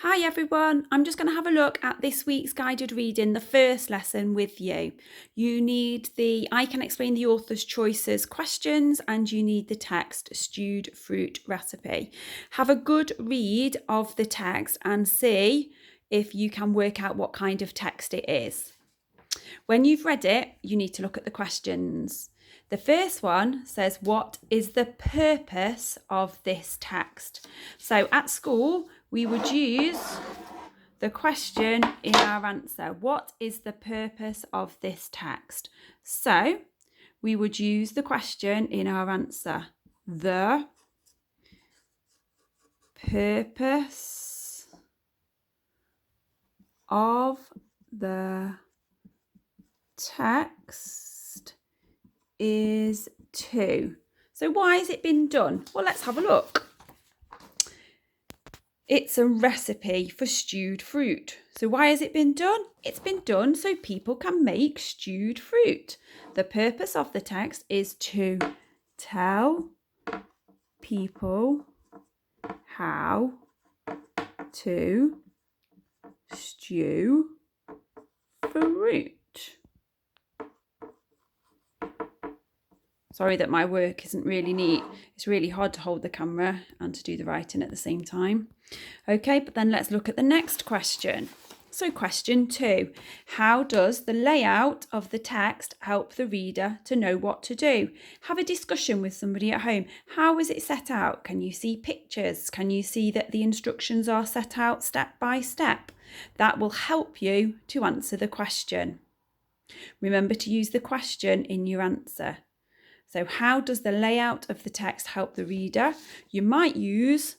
Hi everyone, I'm just going to have a look at this week's guided reading, the first lesson with you. You need the I Can Explain the Author's Choices questions and you need the text stewed fruit recipe. Have a good read of the text and see if you can work out what kind of text it is. When you've read it, you need to look at the questions. The first one says, what is the purpose of this text? So at school, we would use the question in our answer. What is the purpose of this text? So we would use the question in our answer. The purpose of the text is to. So why has it been done? Well, let's have a look. It's a recipe for stewed fruit. So why has it been done? It's been done so people can make stewed fruit. The purpose of the text is to tell people how to stew fruit. Sorry that my work isn't really neat. It's really hard to hold the camera and to do the writing at the same time. Okay, but then let's look at the next question. So question 2, how does the layout of the text help the reader to know what to do? Have a discussion with somebody at home. How is it set out? Can you see pictures? Can you see that the instructions are set out step by step? That will help you to answer the question. Remember to use the question in your answer. So how does the layout of the text help the reader? You might use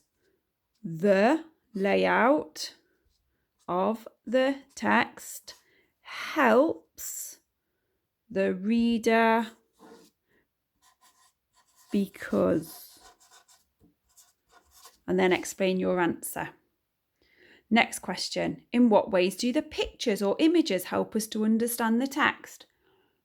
the layout of the text helps the reader because, and then explain your answer. Next question, in what ways do the pictures or images help us to understand the text?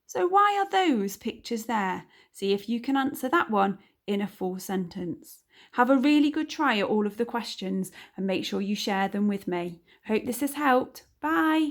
So why are those pictures there? See if you can answer that one in a full sentence. Have a really good try at all of the questions and make sure you share them with me. Hope this has helped. Bye.